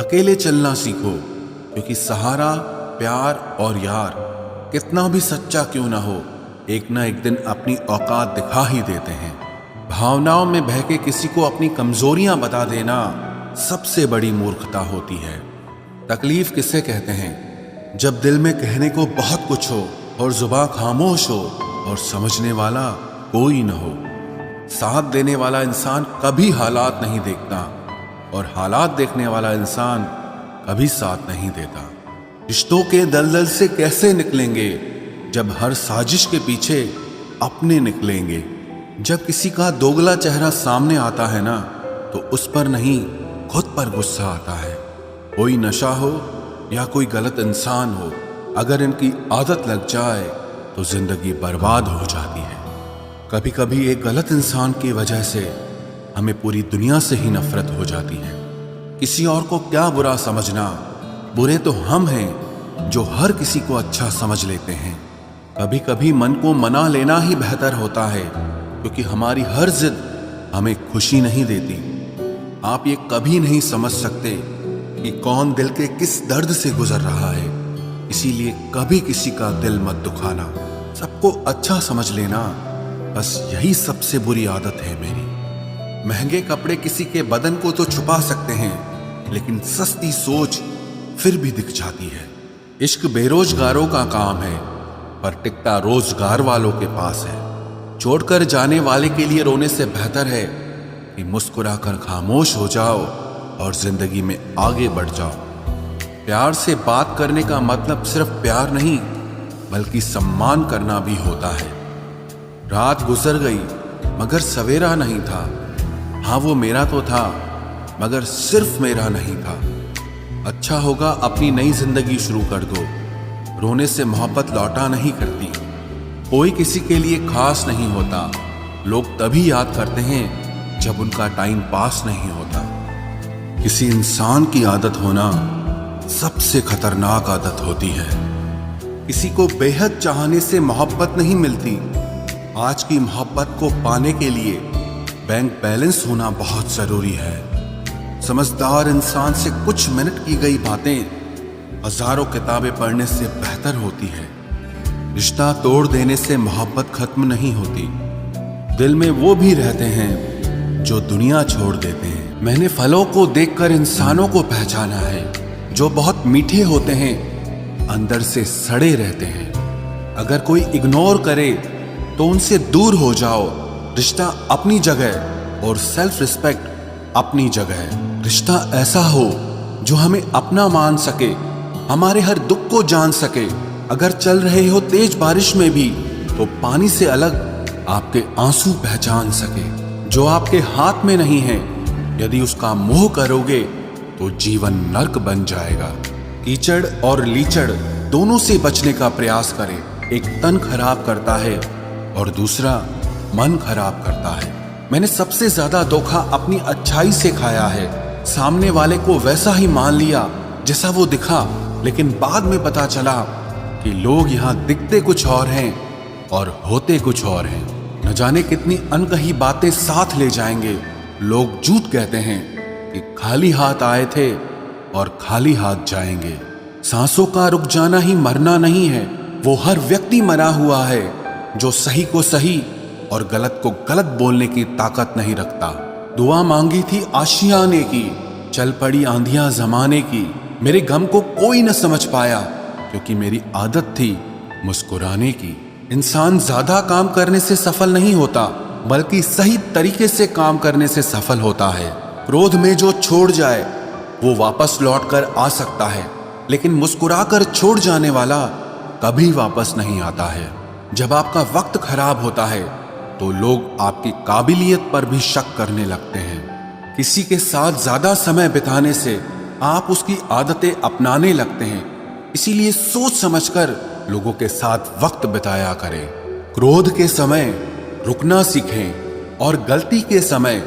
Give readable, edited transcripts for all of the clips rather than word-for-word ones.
अकेले चलना सीखो, क्योंकि सहारा, प्यार और यार कितना भी सच्चा क्यों ना हो, एक ना एक दिन अपनी औकात दिखा ही देते हैं। भावनाओं में बह के किसी को अपनी कमजोरियां बता देना सबसे बड़ी मूर्खता होती है। तकलीफ किसे कहते हैं? जब दिल में कहने को बहुत कुछ हो और जुबान खामोश हो और समझने वाला कोई न हो। साथ देने वाला इंसान कभी हालात नहीं देखता और हालात देखने वाला इंसान कभी साथ नहीं देता। रिश्तों के दलदल से कैसे निकलेंगे जब हर साजिश के पीछे अपने निकलेंगे। जब किसी का दोगला चेहरा सामने आता है ना, तो उस पर नहीं खुद पर गुस्सा आता है। कोई नशा हो या कोई गलत इंसान हो, अगर इनकी आदत लग जाए तो जिंदगी बर्बाद हो जाती है। कभी कभी एक गलत इंसान की वजह से हमें पूरी दुनिया से ही नफरत हो जाती है। किसी और को क्या बुरा समझना, बुरे तो हम हैं जो हर किसी को अच्छा समझ लेते हैं। कभी कभी मन को मना लेना ही बेहतर होता है, क्योंकि हमारी हर जिद हमें खुशी नहीं देती। आप ये कभी नहीं समझ सकते कि कौन दिल के किस दर्द से गुजर रहा है, इसीलिए कभी किसी का दिल मत दुखाना। सबको अच्छा समझ लेना, बस यही सबसे बुरी आदत है मेरी। महंगे कपड़े किसी के बदन को तो छुपा सकते हैं, लेकिन सस्ती सोच फिर भी दिख जाती है। इश्क बेरोजगारों का काम है, पर टिकता रोजगार वालों के पास है। छोड़कर जाने वाले के लिए रोने से बेहतर है कि मुस्कुराकर खामोश हो जाओ और जिंदगी में आगे बढ़ जाओ। प्यार से बात करने का मतलब सिर्फ प्यार नहीं, बल्कि सम्मान करना भी होता है। रात गुजर गई मगर सवेरा नहीं था। हाँ, वो मेरा तो था, मगर सिर्फ मेरा नहीं था। अच्छा होगा अपनी नई जिंदगी शुरू कर दो। रोने से मोहब्बत लौटा नहीं करती। कोई किसी के लिए खास नहीं होता। लोग तभी याद करते हैं जब उनका टाइम पास नहीं होता। किसी इंसान की आदत होना सबसे खतरनाक आदत होती है। किसी को बेहद चाहने से मोहब्बत नहीं मिलती। आज की मोहब्बत को पाने के लिए बैंक बैलेंस होना बहुत जरूरी है। समझदार इंसान से कुछ मिनट की गई बातें हजारों किताबें पढ़ने से बेहतर होती है। रिश्ता तोड़ देने से मोहब्बत खत्म नहीं होती। दिल में वो भी रहते हैं जो दुनिया छोड़ देते हैं। मैंने फलों को देखकर इंसानों को पहचाना है, जो बहुत मीठे होते हैं, अंदर से सड़े रहते हैं। अगर कोई इग्नोर करे तो उनसे दूर हो जाओ। रिश्ता अपनी जगह और सेल्फ रिस्पेक्ट अपनी जगह। रिश्ता ऐसा हो जो हमें अपना मान सके, हमारे हर दुख को जान सके। अगर चल रहे हो तेज बारिश में भी, तो पानी से अलग आपके आंसू पहचान सके। जो आपके हाथ में नहीं है, यदि उसका मोह करोगे तो जीवन नर्क बन जाएगा। कीचड़ और लीचड़ दोनों से बचने का प्रयास करें। एक तन खराब करता है और दूसरा मन खराब करता है। मैंने सबसे ज्यादा धोखा अपनी अच्छाई से खाया है। सामने वाले को वैसा ही मान लिया जैसा वो दिखा, लेकिन बाद में पता चला कि लोग यहाँ दिखते कुछ और हैं और होते कुछ और हैं। न जाने कितनी अनकही बातें साथ ले जाएंगे। लोग झूठ कहते हैं कि खाली हाथ आए थे और खाली हाथ जाएंगे। सांसों का रुक जाना ही मरना नहीं है। वो हर व्यक्ति मरा हुआ है जो सही को सही और गलत को गलत बोलने की ताकत नहीं रखता। दुआ मांगी थी आशियाने की, चल पड़ी आंधियां जमाने की। मेरे गम को कोई न समझ पाया, क्योंकि मेरी आदत थी मुस्कुराने की। इंसान ज्यादा काम करने से सफल नहीं होता, बल्कि सही तरीके से काम करने से सफल होता है। क्रोध में जो छोड़ जाए वो वापस लौट कर आ सकता है, लेकिन मुस्कुराकर छोड़ जाने वाला कभी वापस नहीं आता है। जब आपका वक्त खराब होता है तो लोग आपकी काबिलियत पर भी शक करने लगते हैं। किसी के साथ ज्यादा समय बिताने से आप उसकी आदतें अपनाने लगते हैं। इसीलिए सोच समझकर लोगों के साथ वक्त बिताया करें। क्रोध के समय रुकना सीखें और गलती के समय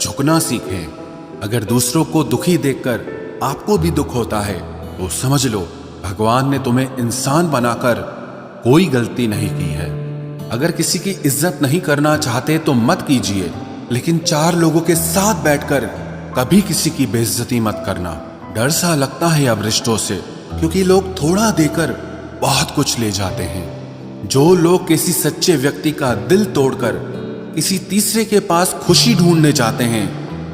झुकना सीखें। अगर दूसरों को दुखी देखकर आपको भी दुख होता है तो समझ लो भगवान ने तुम्हें इंसान बनाकर कोई गलती नहीं की है। अगर किसी की इज्जत नहीं करना चाहते तो मत कीजिए, लेकिन चार लोगों के साथ बैठकर कभी किसी की बेइज्जती मत करना। डर सा लगता है अब रिश्तों से, क्योंकि लोग थोड़ा देकर बहुत कुछ ले जाते हैं। जो लोग किसी सच्चे व्यक्ति का दिल तोड़कर किसी तीसरे के पास खुशी ढूंढने जाते हैं,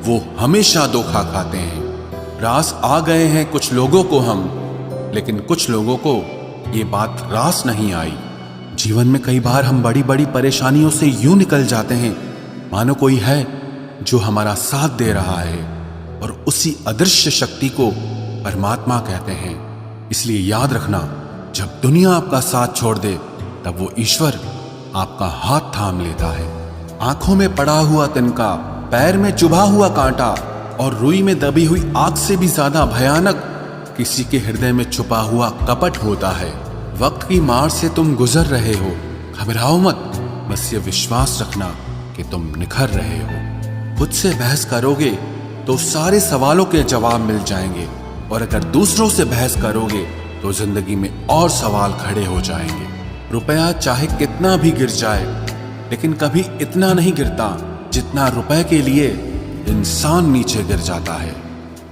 वो हमेशा धोखा खाते हैं। रास आ गए हैं कुछ लोगों को हम, लेकिन कुछ लोगों को ये बात रास नहीं आई। जीवन में कई बार हम बड़ी बड़ी परेशानियों से यूं निकल जाते हैं मानो कोई है जो हमारा साथ दे रहा है, और उसी अदृश्य शक्ति को परमात्मा कहते हैं। इसलिए याद रखना, जब दुनिया आपका साथ छोड़ दे तब वो ईश्वर आपका हाथ थाम लेता है। आंखों में पड़ा हुआ तिनका, पैर में चुभा हुआ कांटा और रुई में दबी हुई आग से भी ज्यादा भयानक किसी के हृदय में छुपा हुआ कपट होता है। वक्त की मार से तुम गुजर रहे हो, घबराओ मत, बस ये विश्वास रखना कि तुम निखर रहे हो। खुद से बहस करोगे तो सारे सवालों के जवाब मिल जाएंगे, और अगर दूसरों से बहस करोगे तो जिंदगी में और सवाल खड़े हो जाएंगे। रुपया चाहे कितना भी गिर जाए, लेकिन कभी इतना नहीं गिरता जितना रुपए के लिए इंसान नीचे गिर जाता है।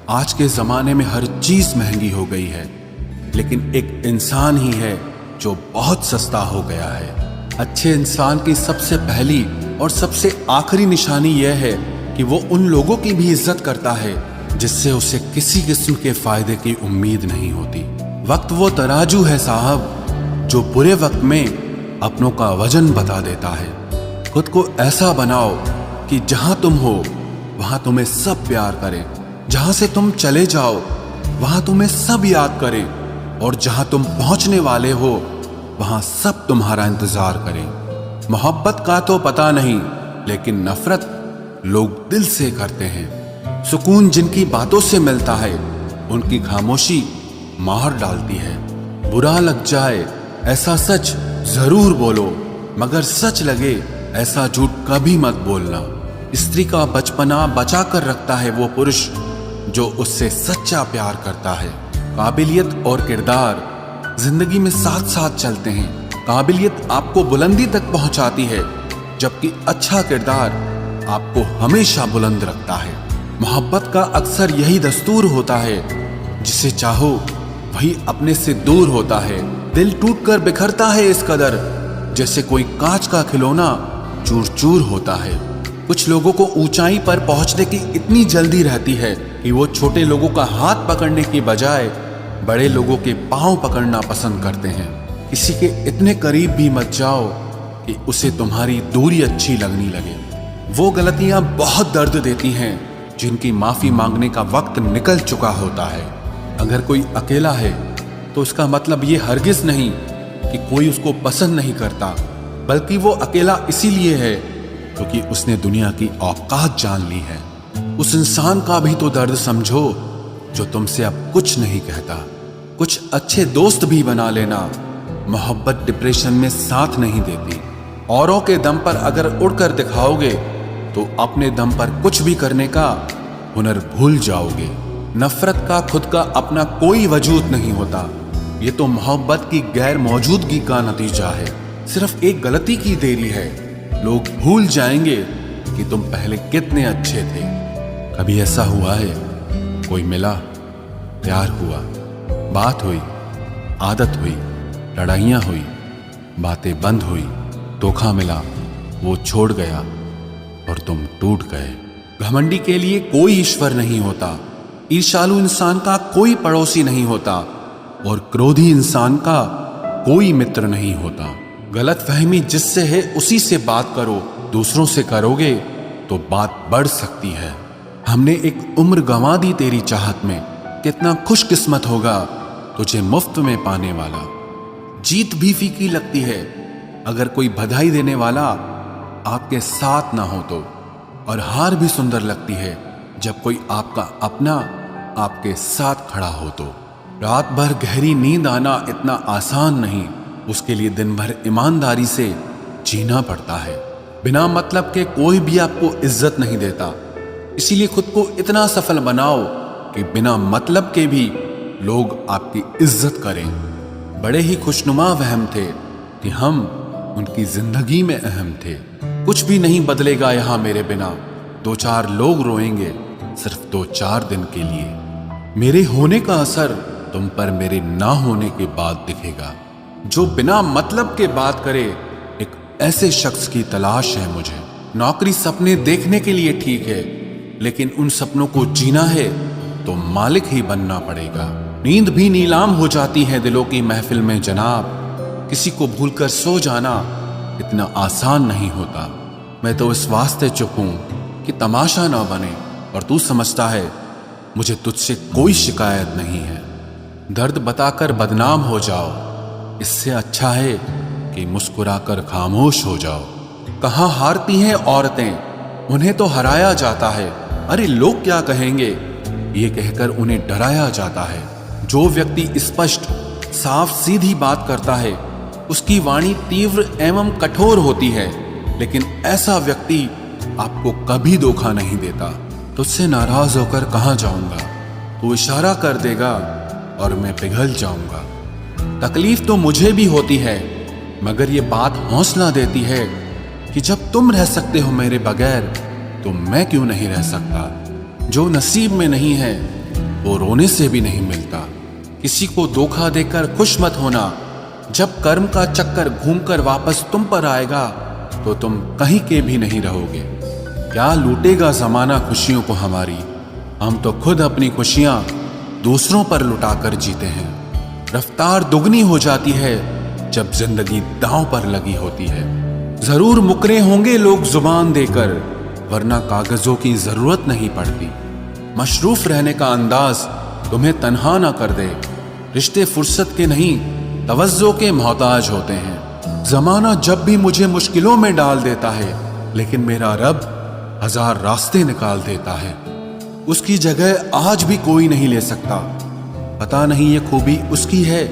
आज के जमाने में हर चीज महंगी हो गई है, लेकिन एक इंसान ही है जो बहुत सस्ता हो गया है। अच्छे इंसान की सबसे पहली और सबसे आखिरी निशानी यह है कि वो उन लोगों की भी इज्जत करता है जिससे उसे किसी किस्म के फायदे की उम्मीद नहीं होती। वक्त वो तराजू है साहब, जो बुरे वक्त में अपनों का वजन बता देता है। खुद को ऐसा बनाओ कि जहां तुम हो वहां तुम्हें सब प्यार करें, जहां से तुम चले जाओ वहां तुम्हें सब याद करें, और जहां तुम पहुंचने वाले हो वहां सब तुम्हारा इंतजार करें। मोहब्बत का तो पता नहीं, लेकिन नफरत लोग दिल से करते हैं। सुकून जिनकी बातों से मिलता है, उनकी खामोशी मार डालती है। बुरा लग जाए ऐसा सच जरूर बोलो, मगर सच लगे ऐसा झूठ कभी मत बोलना। स्त्री का बचपना बचा कर रखता है वो पुरुष जो उससे सच्चा प्यार करता है। काबिलियत और किरदार जिंदगी में साथ साथ चलते हैं। काबिलियत आपको बुलंदी तक पहुंचाती है, जबकि अच्छा किरदार आपको हमेशा बुलंद रखता है। मोहब्बत का अक्सर यही दस्तूर होता है, जिसे चाहो वही अपने से दूर होता है। दिल टूटकर बिखरता है इस कदर, जैसे कोई कांच का खिलौना चूर चूर होता है। कुछ लोगों को ऊंचाई पर पहुंचने की इतनी जल्दी रहती है कि वो छोटे लोगों का हाथ पकड़ने की बजाय बड़े लोगों के पांव पकड़ना पसंद करते हैं। किसी के इतने करीब भी मत जाओ कि उसे तुम्हारी दूरी अच्छी लगने लगे। वो गलतियां बहुत दर्द देती हैं जिनकी माफी मांगने का वक्त निकल चुका होता है। अगर कोई अकेला है तो उसका मतलब ये हरगिज नहीं कि कोई उसको पसंद नहीं करता, बल्कि वो अकेला इसीलिए है क्योंकि उसने दुनिया की औकात जान ली है। उस इंसान का भी तो दर्द समझो जो तुमसे अब कुछ नहीं कहता। कुछ अच्छे दोस्त भी बना लेना। मोहब्बत डिप्रेशन में साथ नहीं देती। औरों के दम पर अगर उड़कर दिखाओगे तो अपने दम पर कुछ भी करने का हुनर भूल जाओगे। नफरत का खुद का अपना कोई वजूद नहीं होता। ये तो मोहब्बत की गैर मौजूदगी का नतीजा है। सिर्फ एक गलती की देरी है। लोग भूल जाएंगे कि तुम पहले कितने अच्छे थे। कभी ऐसा हुआ है, कोई मिला, प्यार हुआ, बात हुई, आदत हुई, लड़ाइयाँ हुई, बातें बंद हुई, धोखा मिला, वो छोड़ गया और तुम टूट गए। घमंडी के लिए कोई ईश्वर नहीं होता। ईर्ष्यालु इंसान का कोई पड़ोसी नहीं होता, और क्रोधी इंसान का कोई मित्र नहीं होता। गलत फहमी जिससे है उसी से बात करो। दूसरों से करोगे तो बात बढ़ सकती है। हमने एक उम्र गंवा दी तेरी चाहत में। कितना खुशकिस्मत होगा तुझे मुफ्त में पाने वाला। जीत भी फीकी लगती है अगर कोई बधाई देने वाला आपके साथ ना हो तो, और हार भी सुंदर लगती है जब कोई आपका अपना आपके साथ खड़ा हो तो। रात भर गहरी नींद आना इतना आसान नहीं, उसके लिए दिन भर ईमानदारी से जीना पड़ता है। बिना मतलब के कोई भी आपको इज्जत नहीं देता, इसीलिए खुद को इतना सफल बनाओ कि बिना मतलब के भी लोग आपकी इज्जत करें। बड़े ही खुशनुमा वहम थे कि हम उनकी जिंदगी में अहम थे। कुछ भी नहीं बदलेगा यहाँ मेरे बिना। 2-4 लोग रोएंगे सिर्फ 2-4 दिन के लिए। मेरे होने का असर तुम पर मेरे ना होने के बाद दिखेगा। जो बिना मतलब के बात करे, एक ऐसे शख्स की तलाश है मुझे। नौकरी सपने देखने के लिए ठीक है, लेकिन उन सपनों को जीना है तो मालिक ही बनना पड़ेगा। नींद भी नीलाम हो जाती है दिलों की महफिल में जनाब। किसी को भूलकर सो जाना इतना आसान नहीं होता। मैं तो इस वास्ते चुप हूं कि तमाशा ना बने, और तू समझता है मुझे तुझसे कोई शिकायत नहीं है। दर्द बताकर बदनाम हो जाओ, इससे अच्छा है कि मुस्कुराकर खामोश हो जाओ। कहाँ हारती हैं औरतें, उन्हें तो हराया जाता है। अरे लोग क्या कहेंगे, ये कहकर उन्हें डराया जाता है। जो व्यक्ति स्पष्ट साफ सीधी बात करता है, उसकी वाणी तीव्र एवं कठोर होती है, लेकिन ऐसा व्यक्ति आपको कभी धोखा नहीं देता। तुझसे नाराज होकर कहाँ जाऊंगा, तू इशारा कर देगा और मैं पिघल जाऊंगा। तकलीफ तो मुझे भी होती है, मगर ये बात हौसला देती है कि जब तुम रह सकते हो मेरे बगैर, तो मैं क्यों नहीं रह सकता। जो नसीब में नहीं है वो रोने से भी नहीं मिलता। किसी को धोखा देकर खुश मत होना। जब कर्म का चक्कर घूमकर वापस तुम पर आएगा तो तुम कहीं के भी नहीं रहोगे। क्या लूटेगा जमाना खुशियों को हमारी, हम तो खुद अपनी खुशियां दूसरों पर लुटाकर जीते हैं। रफ्तार दुगनी हो जाती है जब जिंदगी दांव पर लगी होती है। जरूर मुकरे होंगे लोग जुबान देकर, वरना कागजों की जरूरत नहीं पड़ती। मशरूफ रहने का अंदाज तुम्हें तन्हा ना कर दे। रिश्ते फुर्सत के नहीं, तवज्जो के मोहताज होते हैं। जमाना जब भी मुझे मुश्किलों में डाल देता है, लेकिन मेरा रब 1000 रास्ते निकाल देता है। उसकी जगह आज भी कोई नहीं ले सकता। पता नहीं ये खूबी उसकी है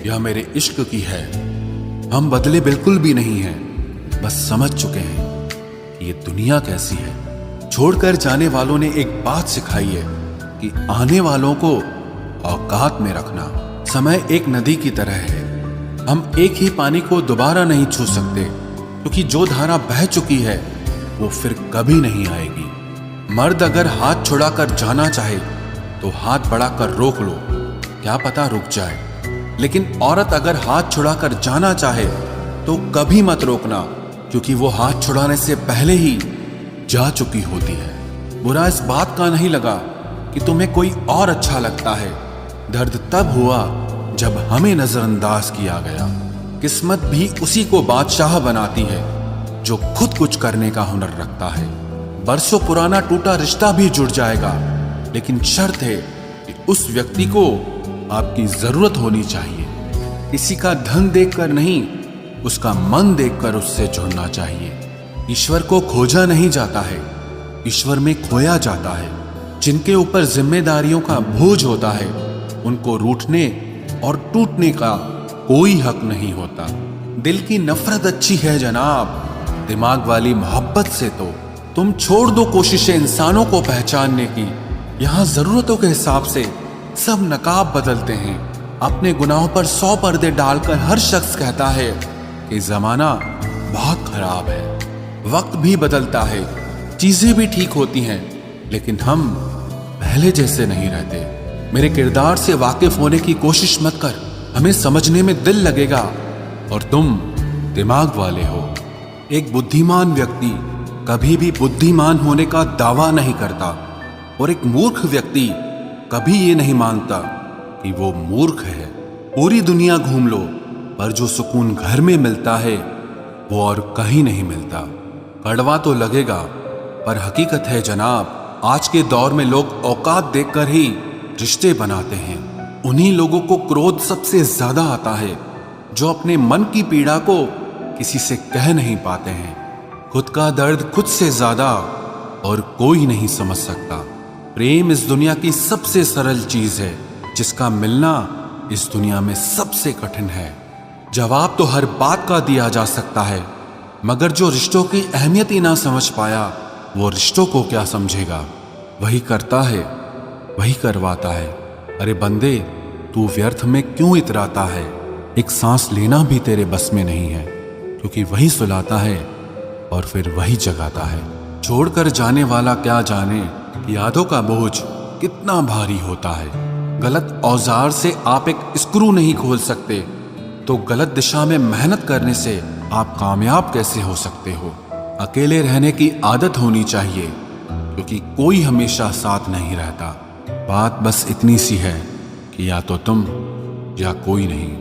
या मेरे इश्क की है। हम बदले बिल्कुल भी नहीं हैं, बस समझ चुके हैं कि ये दुनिया कैसी है। छोड़कर जाने वालों ने एक बात सिखाई है कि आने वालों को औकात में रखना। समय एक नदी की तरह है, हम एक ही पानी को दोबारा नहीं छू सकते, क्योंकि जो धारा बह चुकी है वो फिर कभी नहीं आएगी। मर्द अगर हाथ छुड़ाकर जाना चाहे तो हाथ बढ़ाकर रोक लो, क्या पता रुक जाए। लेकिन औरत अगर हाथ छुड़ाकर जाना चाहे तो कभी मत रोकना, क्योंकि वो हाथ छुड़ाने से पहले ही जा चुकी होती है। बुरा इस बात का नहीं लगा कि तुम्हें कोई और अच्छा लगता है। दर्द तब हुआ जब हमें नजरअंदाज किया गया। किस्मत भी उसी को बादशाह बनाती है जो खुद कुछ करने का हुनर रखता है। बरसों पुराना टूटा रिश्ता भी जुड़ जाएगा, लेकिन शर्त है कि उस व्यक्ति को आपकी जरूरत होनी चाहिए। किसी का धन देखकर नहीं, उसका मन देखकर उससे जुड़ना चाहिए। ईश्वर को खोजा नहीं जाता है, ईश्वर में खोया जाता है। जिनके ऊपर जिम्मेदारियों का बोझ होता है, उनको रूठने और टूटने का कोई हक नहीं होता। दिल की नफरत अच्छी है जनाब, दिमाग वाली मोहब्बत से तो तुम छोड़ दो कोशिशें इंसानों को पहचानने की। यहाँ जरूरतों के हिसाब से सब नकाब बदलते हैं। अपने गुनाहों पर 100 पर्दे डालकर हर शख्स कहता है कि जमाना बहुत खराब है। वक्त भी बदलता है, चीजें भी ठीक होती हैं, लेकिन हम पहले जैसे नहीं रहते। मेरे किरदार से वाकिफ होने की कोशिश मत कर, हमें समझने में दिल लगेगा और तुम दिमाग वाले हो। एक बुद्धिमान व्यक्ति कभी भी बुद्धिमान होने का दावा नहीं करता, और एक मूर्ख व्यक्ति कभी ये नहीं मानता कि वो मूर्ख है। पूरी दुनिया घूम लो, पर जो सुकून घर में मिलता है वो और कहीं नहीं मिलता। कड़वा तो लगेगा, पर हकीकत है जनाब। आज के दौर में लोग औकात देखकर ही रिश्ते बनाते हैं। उन्हीं लोगों को क्रोध सबसे ज्यादा आता है जो अपने मन की पीड़ा को किसी से कह नहीं पाते हैं। खुद का दर्द खुद से ज्यादा और कोई नहीं समझ सकता। प्रेम इस दुनिया की सबसे सरल चीज है, जिसका मिलना इस दुनिया में सबसे कठिन है। जवाब तो हर बात का दिया जा सकता है, मगर जो रिश्तों की अहमियत ही ना समझ पाया, वो रिश्तों को क्या समझेगा। वही करता है, वही करवाता है। अरे बंदे, तू व्यर्थ में क्यों इतराता है। एक सांस लेना भी तेरे बस में नहीं है, क्योंकि वही सुलाता है और फिर वही जगाता है। छोड़कर जाने वाला क्या जाने, यादों का बोझ कितना भारी होता है। गलत औजार से आप एक स्क्रू नहीं खोल सकते, तो गलत दिशा में मेहनत करने से आप कामयाब कैसे हो सकते हो। अकेले रहने की आदत होनी चाहिए, क्योंकि कोई हमेशा साथ नहीं रहता। बात बस इतनी सी है कि या तो तुम या कोई नहीं।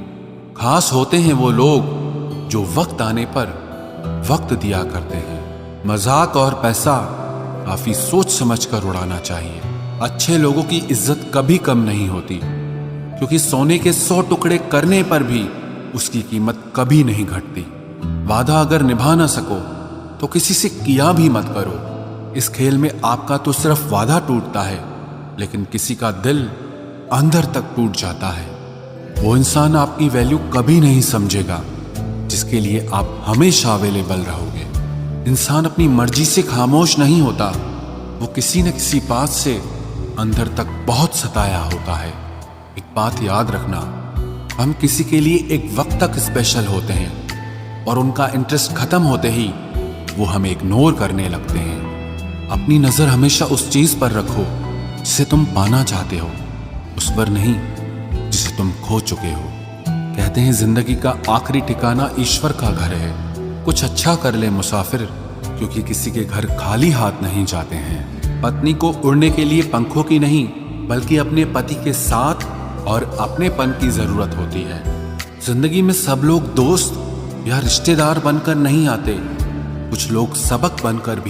खास होते हैं वो लोग जो वक्त आने पर वक्त दिया करते हैं। मजाक और पैसा काफी सोच समझ कर उड़ाना चाहिए। अच्छे लोगों की इज्जत कभी कम नहीं होती, क्योंकि सोने के 100 टुकड़े करने पर भी उसकी कीमत कभी नहीं घटती। वादा अगर निभा ना सको तो किसी से किया भी मत करो। इस खेल में आपका तो सिर्फ वादा टूटता है, लेकिन किसी का दिल अंदर तक टूट जाता है। वो इंसान आपकी वैल्यू कभी नहीं समझेगा जिसके लिए आप हमेशा अवेलेबल रहोगे। इंसान अपनी मर्जी से खामोश नहीं होता, वो किसी न किसी बात से अंदर तक बहुत सताया होता है। एक बात याद रखना, हम किसी के लिए एक वक्त तक स्पेशल होते हैं और उनका इंटरेस्ट खत्म होते ही वो हमें इग्नोर करने लगते हैं। अपनी नजर हमेशा उस चीज पर रखो जिसे तुम पाना चाहते हो, उस पर नहीं जिसे तुम खो चुके हो। कहते हैं जिंदगी का आखिरी ठिकाना ईश्वर का घर है। कुछ अच्छा कर ले मुसाफिर, क्योंकि किसी के घर खाली हाथ नहीं जाते हैं। पत्नी को उड़ने के लिए पंखों की नहीं, बल्कि अपने पति के साथ और अपनेपन की जरूरत होती है। जिंदगी में सब लोग दोस्त या रिश्तेदार बनकर नहीं आते, कुछ लोग सबक बनकर भी